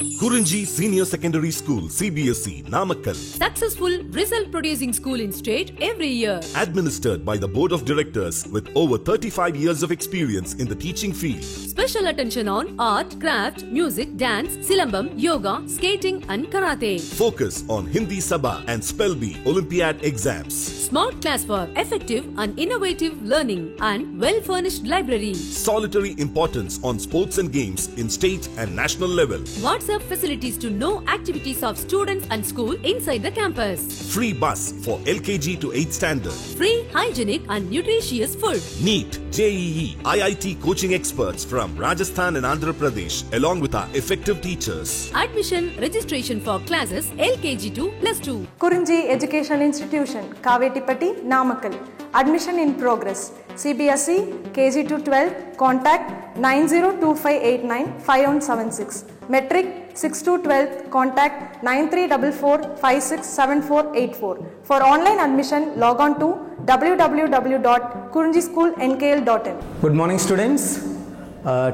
Kurinji Senior Secondary School, CBSE, Namakkal. Successful result producing school in state every year. Administered by the Board of Directors with over 35 years of experience in the teaching field. Special attention on art, craft, music, dance, silambam, yoga, skating and karate. Focus on Hindi Sabha and Spell Bee Olympiad exams. Smart class for effective and innovative learning and well-furnished library. Solitary importance on sports and games in state and national level. WhatsApp facilities to know activities of students and school inside the campus. Free bus for LKG to 8th standard. Free, hygienic and nutritious food. NEET, JEE, IIT coaching experts from Rajasthan and Andhra Pradesh along with our effective teachers. Admission registration for classes LKG to +2. Kurinji Education Institution, Kavetipatti, Namakkal. Admission in progress. CBSE, KG to 12, contact 9025895176. Metric 6 to 12, contact 9344567484. For online admission, log on to www.kurinjischoolnkl.in. Good morning students.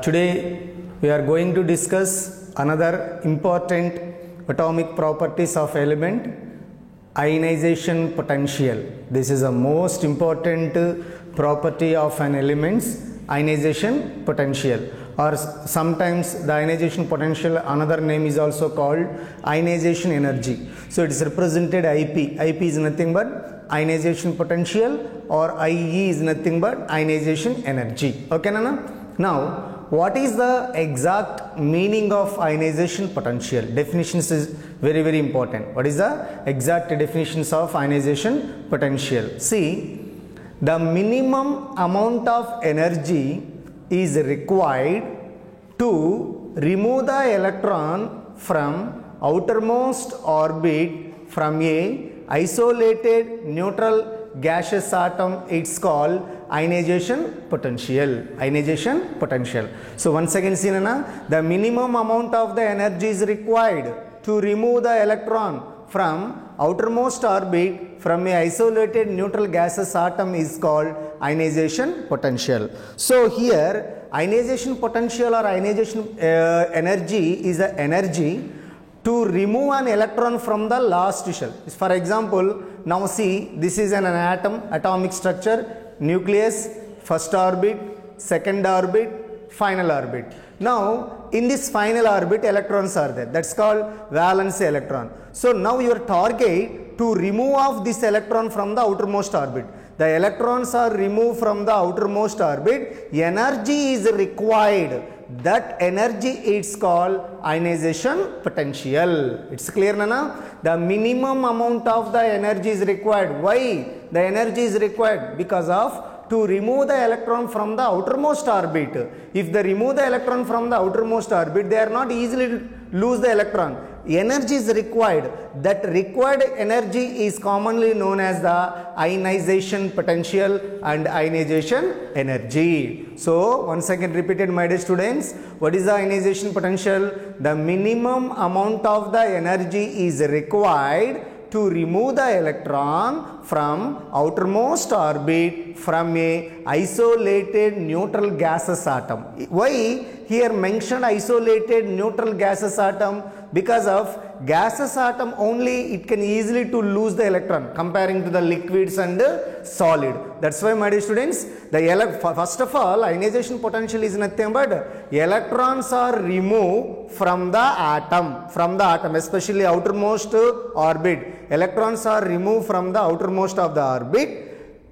Today we are going to discuss another important atomic properties of element, ionization potential. This is the most important property of an element's ionization potential, or sometimes the ionization potential, another name is also called ionization energy. So it is represented IP. IP is nothing but ionization potential, or IE is nothing but ionization energy. Okay, Nana? Now, what is the exact meaning of ionization potential? Definitions is very, very important. What is the exact definitions of ionization potential? See, the minimum amount of energy is required to remove the electron from outermost orbit from a isolated neutral gaseous atom. It's called ionization potential. Ionization potential. So once again, see, Nana, the minimum amount of the energy is required to remove the electron from outermost orbit from a isolated neutral gaseous atom is called ionization potential. So here ionization potential or ionization energy is the energy to remove an electron from the last shell. For example, now see, this is an atom, atomic structure, nucleus, first orbit, second orbit, final orbit. Now in this final orbit electrons are there, that's called valence electron. So now your target to remove of this electron from the outermost orbit. The electrons are removed from the outermost orbit, energy is required. That energy is called ionization potential. It's clear, Nana? The minimum amount of the energy is required. Why the energy is required? Because of to remove the electron from the outermost orbit. If they remove the electron from the outermost orbit, they are not easily lose the electron. Energy is required. That required energy is commonly known as the ionization potential and ionization energy. So once again repeated, my dear students, what is the ionization potential? The minimum amount of the energy is required to remove the electron from outermost orbit from a isolated neutral gaseous atom. Why here mentioned isolated neutral gaseous atom? Because of gaseous atom only it can easily to lose the electron comparing to the liquids and solid. That's why, my dear students, the first of all ionization potential is nothing but electrons are removed from the atom, especially outermost orbit. Electrons are removed from the outermost of the orbit.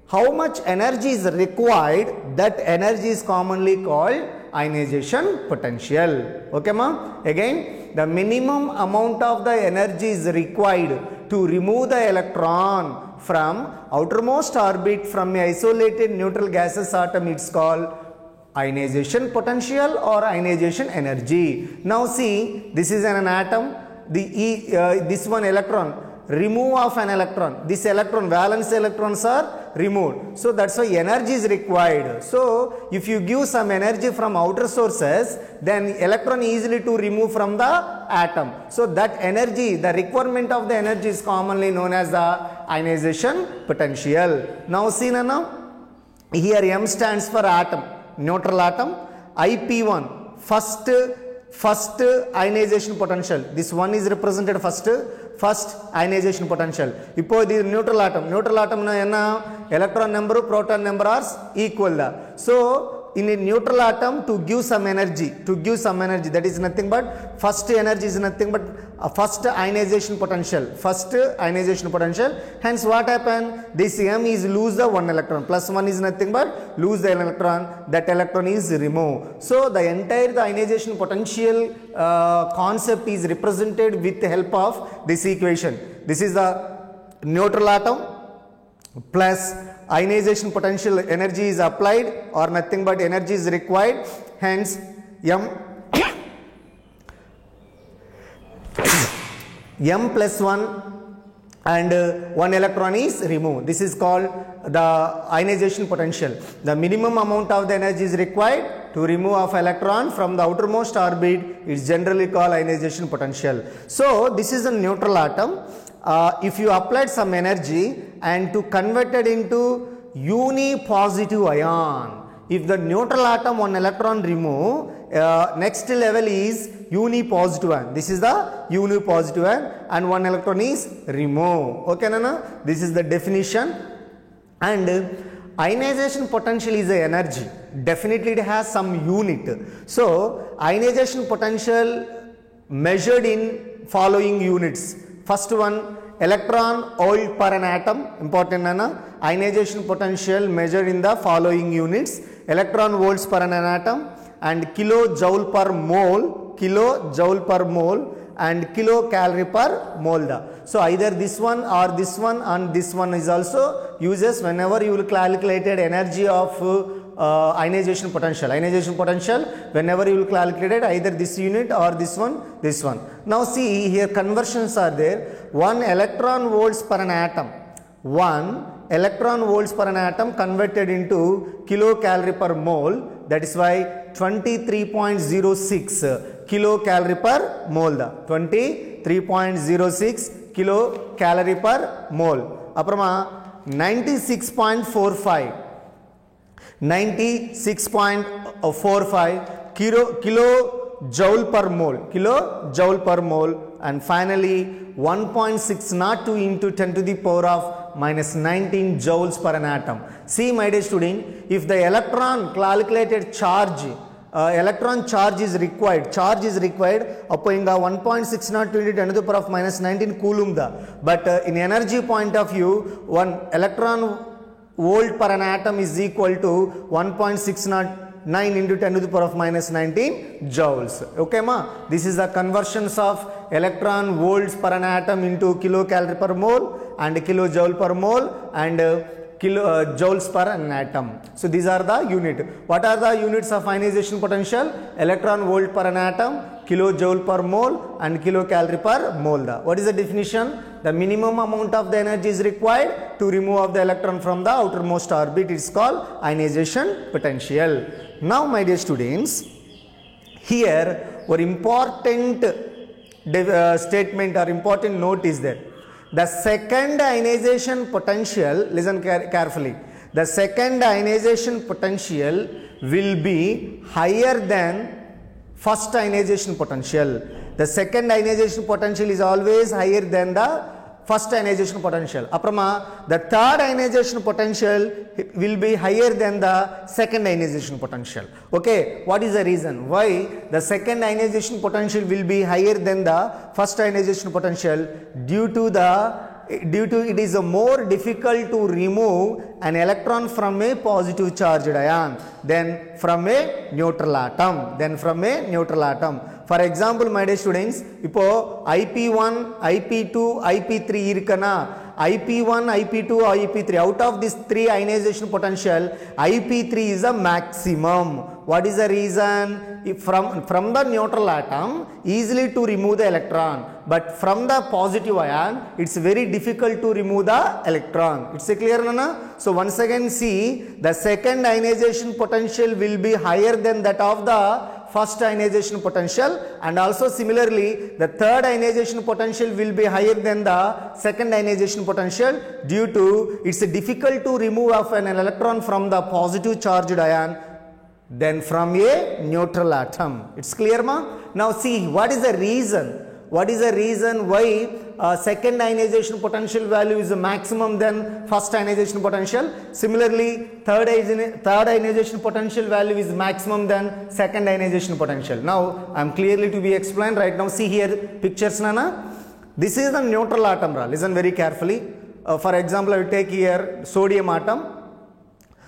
How much energy is required? That energy is commonly called ionization potential. Okay, ma? Again, the minimum amount of the energy is required to remove the electron from outermost orbit from a isolated neutral gaseous atom. It's called ionization potential or ionization energy. Now see, this is an atom. This one electron, remove of an electron, this electron, valence electrons are removed. So that's why energy is required. So if you give some energy from outer sources, then electron easily to remove from the atom. So that energy, the requirement of the energy is commonly known as the ionization potential. Now see, Nana, here M stands for atom, neutral atom. IP1, first ionization potential. This one is represented first ionization potential. Ipo this neutral atom na enna electron number proton number are equal. So in a neutral atom to give some energy, that is nothing but first energy is nothing but first ionization potential. Hence what happened, this M is lose the one electron, plus 1 is nothing but lose the electron, that electron is removed. So the entire ionization potential concept is represented with the help of this equation. This is the neutral atom plus ionization potential energy is applied or nothing but energy is required, hence M plus 1 and 1 electron is removed. This is called the ionization potential. The minimum amount of the energy is required to remove of electron from the outermost orbit is generally called ionization potential. So this is a neutral atom. If you applied some energy and to convert it into uni-positive ion, if the neutral atom one electron remove, next level is uni-positive ion. This is the uni-positive ion and one electron is removed. Okay, Nana? This is the definition. And ionization potential is a energy. Definitely it has some unit. So ionization potential measured in following units. First one, electron volt per an atom, important Nana. Ionization potential measured in the following units: electron volts per an atom and kilojoule per mole and kilocalorie per mole. So either this one or this one, and this one is also uses whenever you will calculate energy of ionization potential. Whenever you will calculate it, either this unit or this one. Now see here conversions are there. 1 electron volts per an atom. 1 electron volts per an atom converted into kilocalorie per mole. That is why 23.06 kilocalorie per mole. 23.06 kilocalorie per mole. Aprama 96.45 kilojoule per mole, and finally 1.602 into 10 to the power of -19 joules per an atom. See my dear student, if the electron calculated charge, electron charge is required, appo inga 1.602 into 10 to the power of -19 coulomb da. But in energy point of view, 1 electron volt per an atom is equal to 1.609 into 10 to the power of -19 joules. Okay ma? This is the conversions of electron volts per an atom into kilocalorie per mole and kilojoule per mole and joules per an atom. So these are the unit. What are the units of ionization potential? Electron volt per an atom, kilojoule per mole and kilocalorie per mole. What is the definition? The minimum amount of the energy is required to remove of the electron from the outermost orbit. It is called ionization potential. Now my dear students, here one important statement or important note is there. The second ionization potential, listen carefully, the second ionization potential will be higher than first ionization potential. The second ionization potential is always higher than the first ionization potential. Aprama, the third ionization potential will be higher than the second ionization potential. Okay, what is the reason? Why the second ionization potential will be higher than the first ionization potential? Due to it is more difficult to remove an electron from a positive charged ion than from a neutral atom. For example, my dear students, ipo IP1, IP2, IP3 irukana, IP1, IP2, IP3, out of these three ionization potential, IP3 is the maximum. What is the reason? If from the neutral atom, easily to remove the electron, but from the positive ion, it's very difficult to remove the electron. It's clear, Nana? So once again see, the second ionization potential will be higher than that of the first ionization potential, and also similarly the third ionization potential will be higher than the second ionization potential due to it's difficult to remove of an electron from the positive charged ion than from a neutral atom. It's clear ma? Now see, what is the reason? What is the reason why second ionization potential value is maximum than first ionization potential? Similarly, third ionization potential value is maximum than second ionization potential. Now, I am clearly to be explained right now. See here pictures, Nana. This is the neutral atom. Listen very carefully. For example, I will take here sodium atom.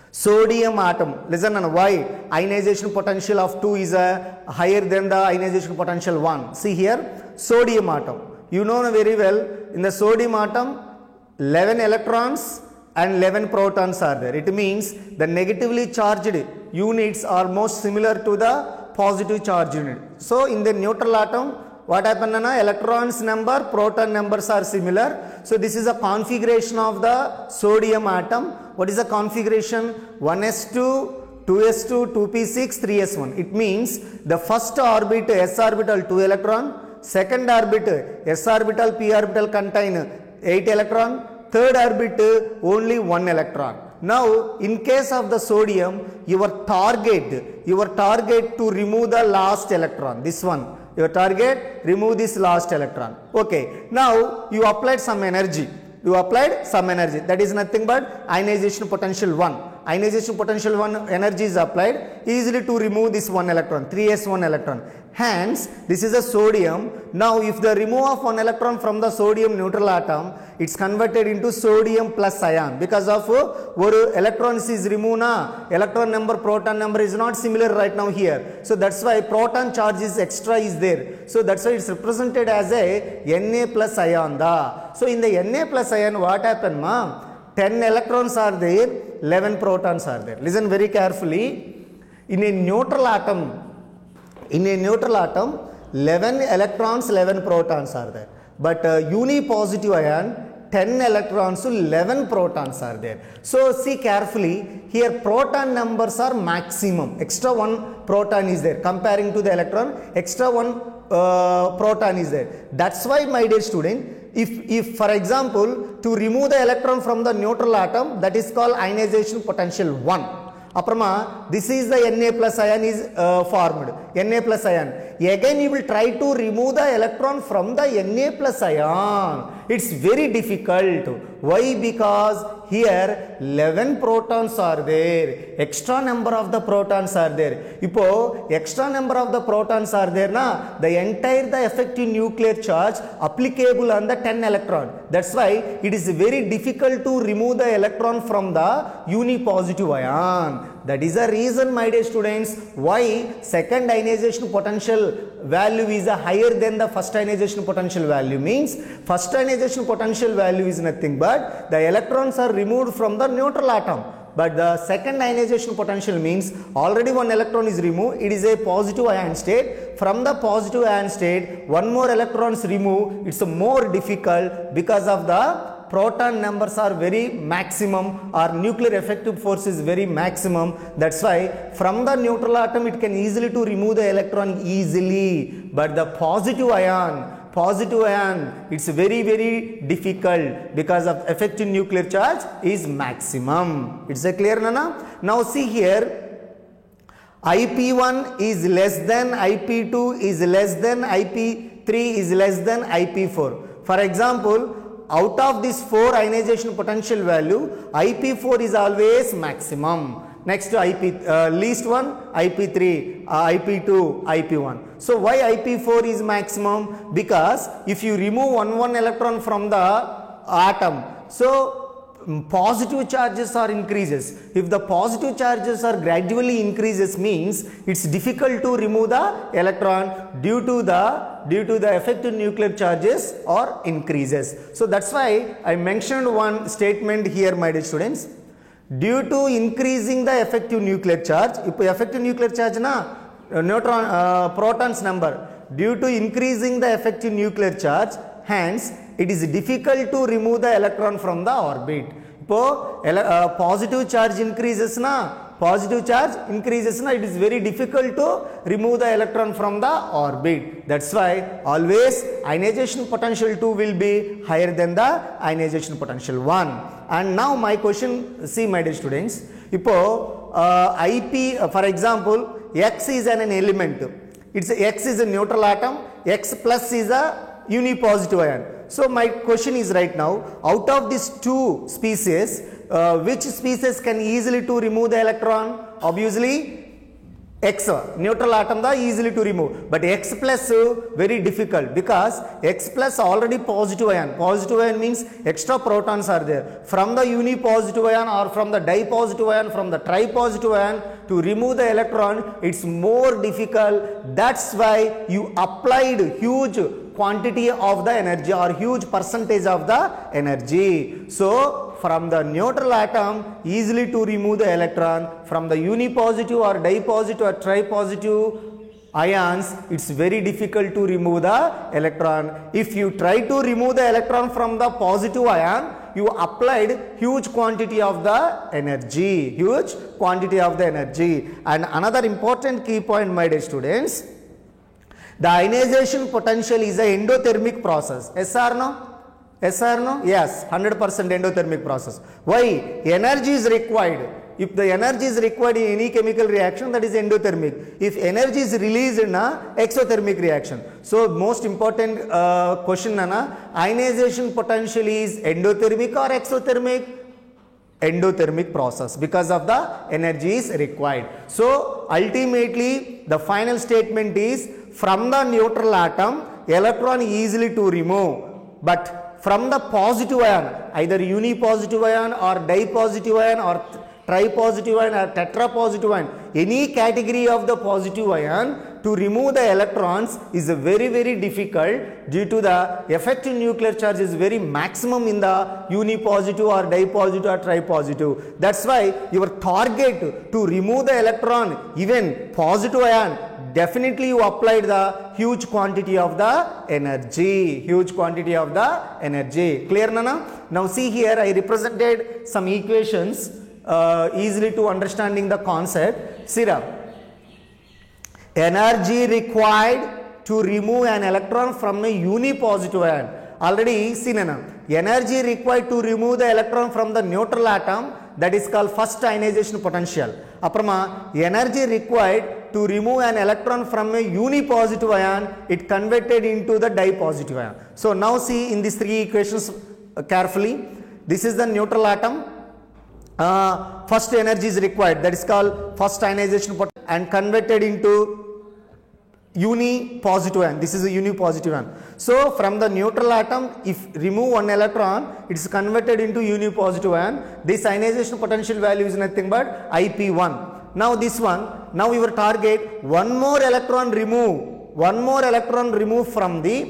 Sodium atom, listen, why ionization potential of 2 is higher than the ionization potential 1. See here, sodium atom. You know very well, in the sodium atom, 11 electrons and 11 protons are there. It means the negatively charged units are most similar to the positive charge unit. So, in the neutral atom, what happened? Electrons number, proton numbers are similar. So, this is a configuration of the sodium atom. What is the configuration? 1s2, 2s2, 2p6, 3s1. It means the first orbit s orbital 2 electron, second orbit s orbital p orbital contain 8 electron, third orbit only 1 electron. Now, in case of the sodium, your target to remove the last electron, this one. Your target, remove this last electron. Okay. Now, you applied some energy. That is nothing but ionization potential 1. Ionization potential 1 energy is applied easily to remove this 1 electron, 3s1 electron. Hence, this is a sodium. Now, if the remove of 1 electron from the sodium neutral atom, it's converted into sodium plus ion. Because of one electrons is removed, electron number, proton number is not similar right now here. So, that's why proton charge is extra is there. So, that's why it's represented as a Na plus ion. So, in the Na plus ion, what happened, 10 electrons are there, 11 protons are there. Listen very carefully. In a neutral atom, 11 electrons, 11 protons are there. But uni-positive ion, 10 electrons to 11 protons are there. So, see carefully, here proton numbers are maximum. Extra 1 proton is there. Comparing to the electron, extra 1 proton is there. That's why, my dear student, if for example, to remove the electron from the neutral atom, that is called ionization potential 1. Aprama, this is the Na plus ion is formed, Na plus ion. Again you will try to remove the electron from the Na plus ion. It's very difficult. Why? Because here 11 protons are there, extra number of the protons are there. If extra number of the protons are there, the entire the effective nuclear charge applicable on the 10 electron. That's why it is very difficult to remove the electron from the uni-positive ion. That is the reason, my dear students, why second ionization potential value is higher than the first ionization potential value. Means first ionization potential value is nothing but the electrons are removed from the neutral atom. But the second ionization potential means already 1 electron is removed, it is a positive ion state. From the positive ion state, 1 more electron is removed, it's more difficult because of the proton numbers are very maximum, or nuclear effective force is very maximum. That's why from the neutral atom it can easily to remove the electron easily. But the positive ion, it's very difficult because of effective nuclear charge is maximum. It's a clear, Nana? Now see here, IP1 is less than IP2 is less than IP3 is less than IP4. For example, out of this 4 ionization potential value, IP4 is always maximum. Next to least one, IP3, IP2, IP1. So why IP4 is maximum? Because if you remove one electron from the atom, so positive charges are increases. If the positive charges are gradually increases, means it's difficult to remove the electron due to the effective nuclear charges or increases. So that's why I mentioned one statement here, my dear students. Due to increasing the effective nuclear charge, if effective nuclear charge protons number, due to increasing the effective nuclear charge, hence it is difficult to remove the electron from the orbit. Positive charge increases, it is very difficult to remove the electron from the orbit. That's why always ionization potential 2 will be higher than the ionization potential 1. And now my question, see my dear students, IP, for example, X is an element. It's X is a neutral atom, X plus is a unipositive ion. So my question is right now, out of these two species, which species can easily to remove the electron? Obviously X, neutral atom da easily to remove, but X plus very difficult, because X plus already positive ion. Positive ion means extra protons are there. From the unipositive ion or from the dipositive ion, from the tripositive ion, to remove the electron, it's more difficult. That's why you applied huge quantity of the energy or huge percentage of the energy. So from the neutral atom, easily to remove the electron. From the unipositive or dipositive or tripositive ions, it's very difficult to remove the electron. If you try to remove the electron from the positive ion, you applied huge quantity of the energy, huge quantity of the energy. And another important key point, my dear students, the ionization potential is an endothermic process. Yes or no? Yes or no? Yes, 100% endothermic process. Why? Energy is required. If the energy is required in any chemical reaction, that is endothermic. If energy is released in a exothermic reaction. So most important question, ionization potential is endothermic or exothermic? Endothermic process, because of the energy is required. So ultimately the final statement is, from the neutral atom, electron easily to remove, but from the positive ion, either unipositive ion or dipositive ion or tripositive ion or tetrapositive ion, any category of the positive ion, to remove the electrons is very difficult, due to the effective nuclear charge is very maximum in the unipositive or dipositive or tripositive. That's why your target to remove the electron, even positive ion, definitely you applied the huge quantity of the energy, huge quantity of the energy. Clear, Nana? Now see here, I represented some equations easily to understanding the concept. See, energy required to remove an electron from a unipositive ion. Already seen, energy required to remove the electron from the neutral atom, that is called first ionization potential. Aprama, energy required to remove an electron from a unipositive ion, it converted into the dipositive ion. So now see in these three equations carefully. This is the neutral atom. First energy is required, that is called first ionization potential, and converted into unipositive ion. This is a unipositive ion. So from the neutral atom, if remove one electron, it is converted into unipositive ion. This ionization potential value is nothing but IP1. Now this one, now your target, one more electron remove from the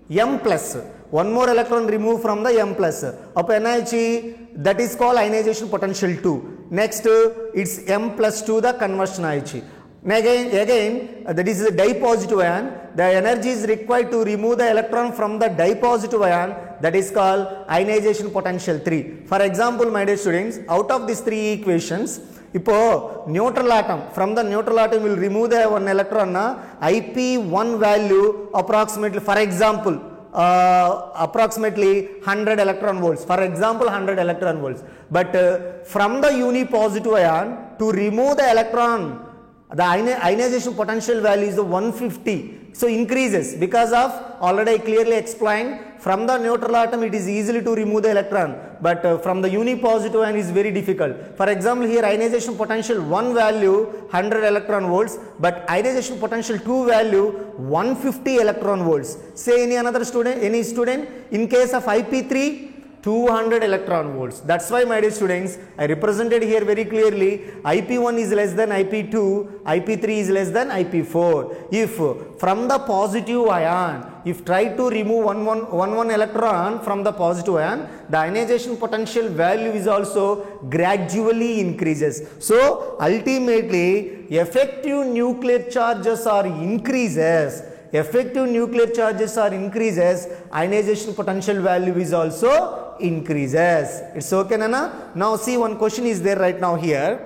M plus. One more electron remove from the M plus. Up NiHe, that is called ionization potential 2. Next, it's M plus 2 the conversion IHE. Again, that is the dipositive ion. The energy is required to remove the electron from the dipositive ion, that is called ionization potential 3. For example, my dear students, out of these three equations, neutral atom, from the neutral atom will remove the one electron, IP1 value approximately, for example, approximately 100 electron volts. For example, 100 electron volts. But from the unipositive ion, to remove the electron, the ionization potential value is the 150. So increases, because of, already I clearly explained, from the neutral atom it is easily to remove the electron, but from the unipositive ion is very difficult. For example, here ionization potential 1 value 100 electron volts, but ionization potential 2 value 150 electron volts. Say any student, in case of IP3, 200 electron volts. That's why, my dear students, I represented here very clearly, IP1 is less than IP2, IP3 is less than IP4. If from the positive ion, if try to remove one electron from the positive ion, the ionization potential value is also gradually increases. So ultimately, effective nuclear charges are increases. Effective nuclear charges are increases, ionization potential value is also increases. It's okay, Nana? Now see, one question is there right now here.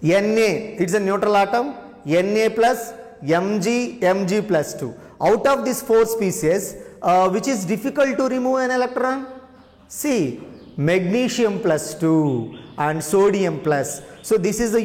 Na, it's a neutral atom, Na plus Mg plus 2. Out of these four species, which is difficult to remove an electron? See, magnesium plus 2. and sodium plus. So this is the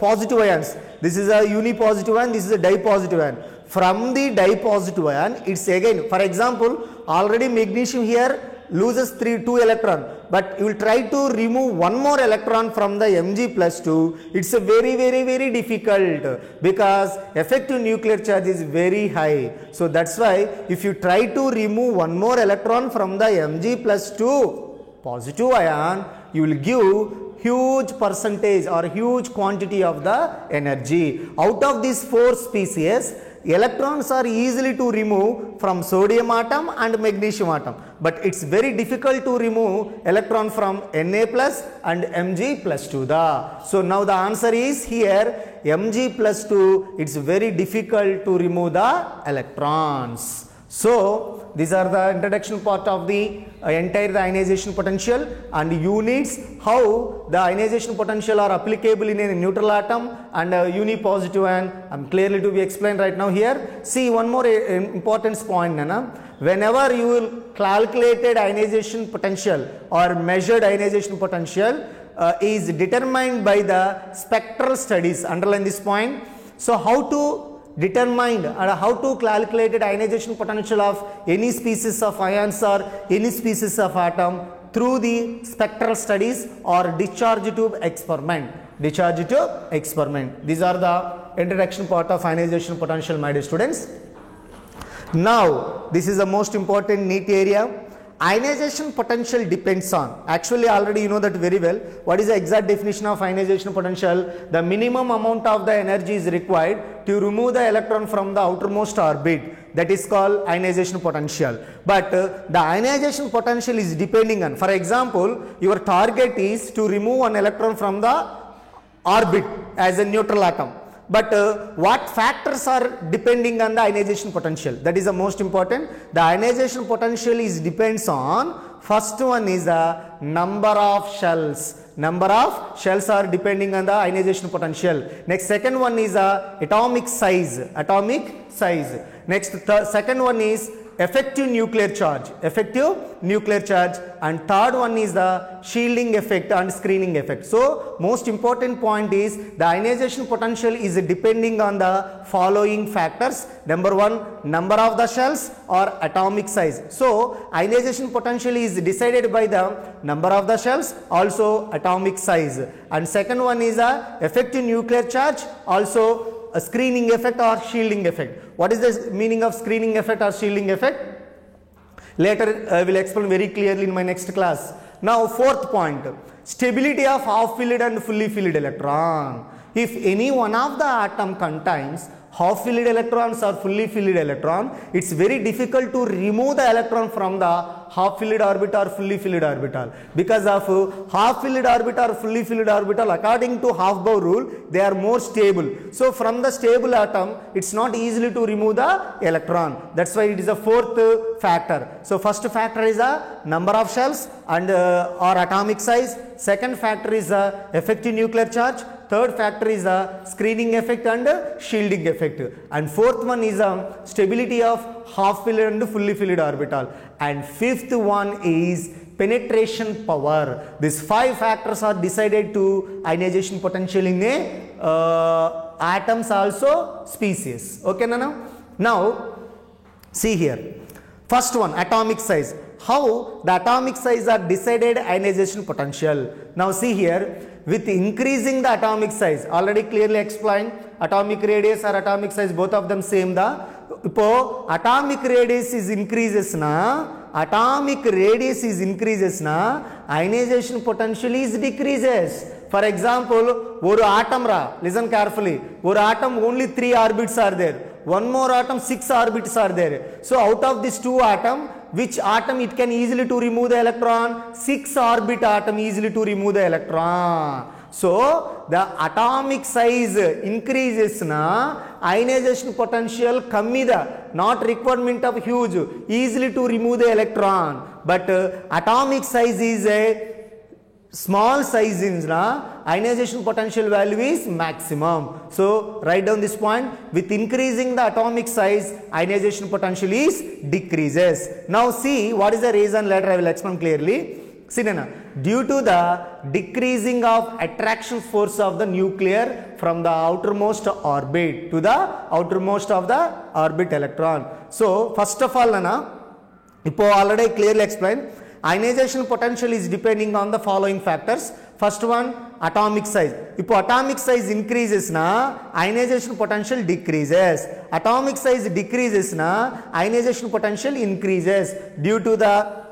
positive ions. This is a uni-positive ion, this is a di-positive ion. From the di-positive ion, it's again, for example, already magnesium here loses 2 electron, but you will try to remove one more electron from the Mg plus 2. It's a very difficult because effective nuclear charge is very high. So that's why if you try to remove one more electron from the Mg plus 2 positive ion, you will give huge percentage or huge quantity of the energy. Out of these 4 species, electrons are easily to remove from sodium atom and magnesium atom, but it's very difficult to remove electron from Na plus and Mg plus 2. So now the answer is here Mg plus 2, it's very difficult to remove the electrons. So these are the introduction part of the entire the ionization potential and units how the ionization potential are applicable in a neutral atom and uni-positive ion clearly to be explained right now here. See one more important point, Nana. Whenever you will calculated ionization potential or measured ionization potential is determined by the spectral studies, underline this point. So how to determine or how to calculate the ionization potential of any species of ions or any species of atom through the spectral studies or discharge tube experiment. Discharge tube experiment. These are the introduction part of ionization potential, my dear students. Now this is the most important neat area. Ionization potential depends on, actually already you know that very well. What is the exact definition of ionization potential? The minimum amount of the energy is required to remove the electron from the outermost orbit, that is called ionization potential. But the ionization potential is depending on, for example, your target is to remove one electron from the orbit as a neutral atom. But what factors are depending on the ionization potential? That is the most important. The ionization potential is depends on, first one is the number of shells. Number of shells are depending on the ionization potential. Next, second one is the atomic size. Atomic size. Next, second one is effective nuclear charge. Effective nuclear charge. And third one is the shielding effect and screening effect. So most important point is the ionization potential is depending on the following factors. Number one, number of the shells or atomic size. So ionization potential is decided by the number of the shells, also atomic size. And second one is the effective nuclear charge, also a screening effect or shielding effect. What is the meaning of screening effect or shielding effect? Later I will explain very clearly in my next class. Now fourth point, stability of half-filled and fully filled electron. If any one of the atom contains half-filled electrons or fully filled electron, it's very difficult to remove the electron from the half-filled orbital or fully filled orbital. Because of half-filled orbital or fully filled orbital, according to Hofbauer rule, they are more stable. So from the stable atom, it's not easily to remove the electron. That's why it is a fourth factor. So first factor is the number of shells and or atomic size. Second factor is the effective nuclear charge. Third factor is the screening effect and shielding effect. And fourth one is the stability of half-filled and fully filled orbital. And fifth one is penetration power. These 5 factors are decided to ionization potential in a atoms also species. Okay, Nana? Now see here. First one, atomic size. How the atomic size are decided ionization potential. Now see here, with increasing the atomic size, already clearly explained, atomic radius or atomic size, both of them same the. Ipo atomic radius is increases na, ionization potential is decreases. For example, one atom listen carefully, one atom only 3 orbits are there, one more atom 6 orbits are there. So out of these 2 atoms, which atom it can easily to remove the electron? 6 orbit atom easily to remove the electron. So the atomic size increases na, ionization potential kammi da, not requirement of huge, easily to remove the electron. But atomic size is a small size in ionization potential value is maximum. So write down this point, with increasing the atomic size, ionization potential is decreases. Now see what is the reason, later I will explain clearly. due to the decreasing of attraction force of the nuclear from the outermost orbit to the outermost of the orbit electron. So first of all ipo already clearly explained, ionization potential is depending on the following factors. First one, atomic size. Ipo atomic size increases na ionization potential decreases. Atomic size decreases na ionization potential increases due to the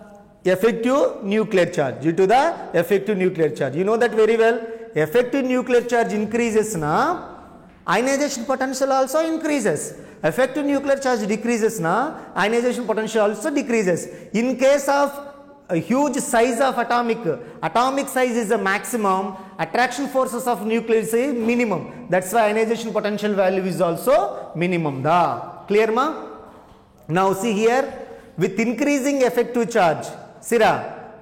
effective nuclear charge. Due to the effective nuclear charge. You know that very well. Effective nuclear charge increases na ionization potential also increases. Effective nuclear charge decreases na ionization potential also decreases. In case of a huge size of atomic size is the maximum, attraction forces of nucleus is minimum. That's why ionization potential value is also minimum. Clear ma? Now see here, with increasing effective charge,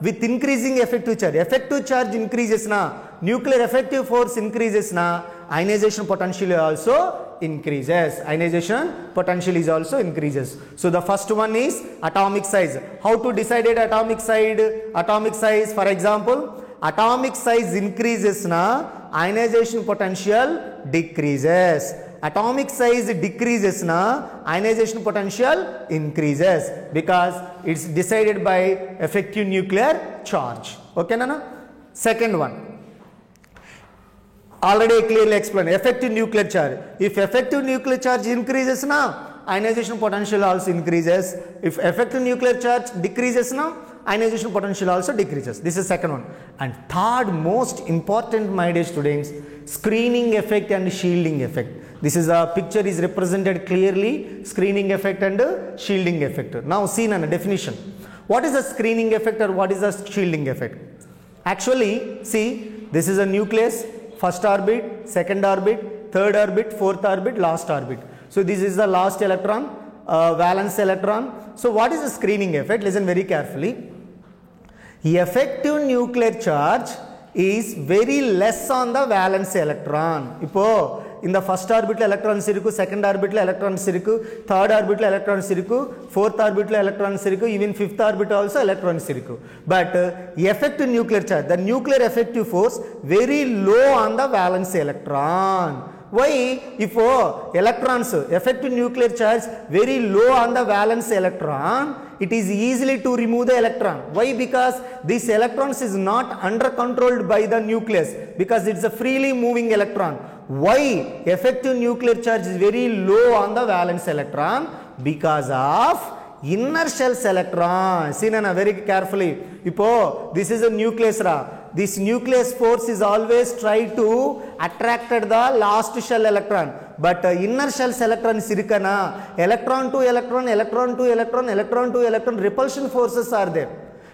with increasing effective charge increases na, nuclear effective force increases na, ionization potential also increases. Ionization potential is also increases. So the first one is atomic size. How to decide atomic size? For example, atomic size increases na, ionization potential decreases. Atomic size decreases na, ionization potential increases, because it's decided by effective nuclear charge. Okay nana? Second one, already clearly explained, effective nuclear charge. If effective nuclear charge increases na, ionization potential also increases. If effective nuclear charge decreases na, ionization potential also decreases. This is second one. And third most important, my dear students, screening effect and shielding effect. This is a picture is represented clearly, screening effect and shielding effect. Now see a definition. What is the screening effect or what is the shielding effect? Actually, see, this is a nucleus, first orbit, second orbit, third orbit, fourth orbit, last orbit. So this is the last electron, valence electron. So what is the screening effect? Listen very carefully. Effective nuclear charge is very less on the valence electron. Ipo in the first orbital electrons irukku, second orbital electrons irukku, third orbital electrons irukku, fourth orbital electrons irukku, even fifth orbital also electrons irukku. But effective nuclear charge, the nuclear effective force very low on the valence electron. Why? If electrons, effective nuclear charge very low on the valence electron, it is easily to remove the electron. Why? Because this electrons is not under controlled by the nucleus, because it's a freely moving electron. Why? Effective nuclear charge is very low on the valence electron because of inner shells electron. See na very carefully. Ipo this is a nucleus ra. This nucleus force is always try to attract the last shell electron, but inner shells electron sirikana, electron to electron, electron to electron, electron to electron repulsion forces are there.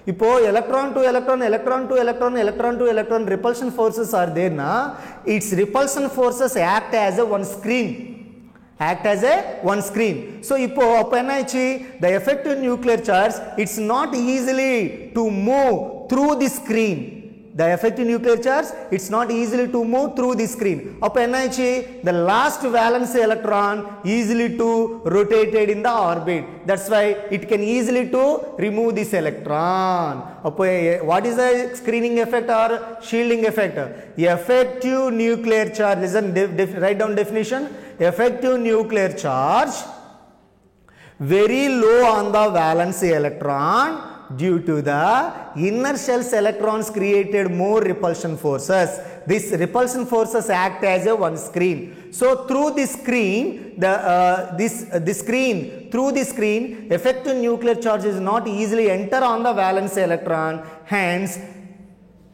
Ipo electron to electron, electron to electron, electron to electron repulsion forces are there na, its repulsion forces act as a one screen. So ipo the effective nuclear charge, it's not easily to move through the screen. The effective nuclear charge, it's not easily to move through the screen. The last valence electron easily to rotated in the orbit. That's why it can easily to remove this electron. What is the screening effect or shielding effect? Effective nuclear charge, listen, write down definition. Effective nuclear charge very low on the valence electron due to the inner shells electrons created more repulsion forces. These repulsion forces act as a one screen. So through this screen, through the screen, effective nuclear charge is not easily enter on the valence electron.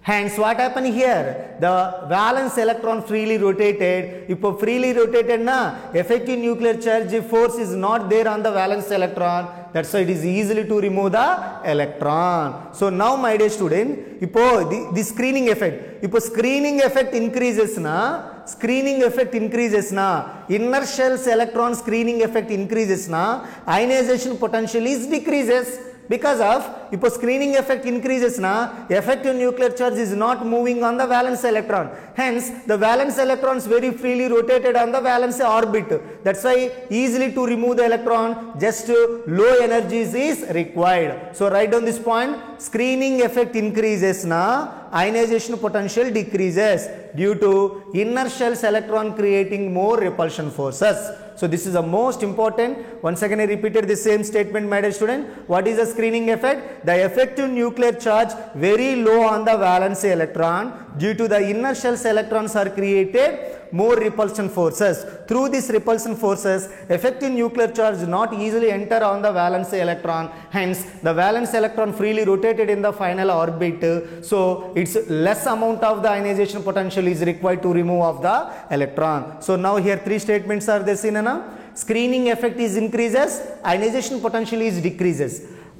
Hence what happened here? The valence electron freely rotated. If freely rotated na, effective nuclear charge force is not there on the valence electron. That's why it is easily to remove the electron. So now my dear student, the screening effect. If screening effect increases na, inner shells electron screening effect increases na, ionization potential is decreases. because of இப்போ screening effect increases na effective nuclear charge is not moving on the valence electron, hence the valence electrons very freely rotated on the valence orbit. That's why easily to remove the electron just low energies is required. So write down this point, screening effect increases na ionization potential decreases due to inner shell's electron creating more repulsion forces. So this is the most important. Once again I repeated the same statement, my dear student. What is the screening effect? The effective nuclear charge very low on the valence electron, due to the inner shell's electrons are created more repulsion forces. Through these repulsion forces, effective nuclear charge not easily enter on the valence electron, hence the valence electron freely rotated in the final orbit, so it's less amount of the ionization potential is required to remove of the electron. So now here three statements are there seen na. Screening effect is increases, ionization potential is decreases.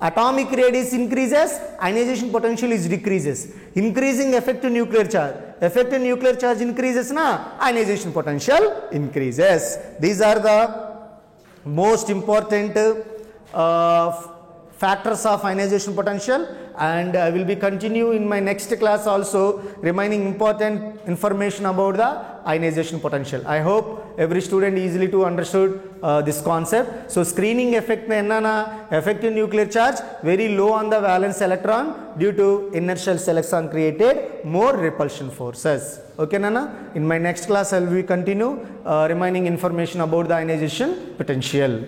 Atomic radius increases, ionization potential is decreases. Increasing effective nuclear charge, effective nuclear charge increases na, ionization potential increases. These are the most important factors of ionization potential, and I will be continue in my next class also remaining important information about the ionization potential. I hope every student easily to understood this concept. So screening effect na enna na, effective nuclear charge very low on the valence electron, due to inner shell electron created more repulsion forces. Okay nana, in my next class I will be continue remaining information about the ionization potential.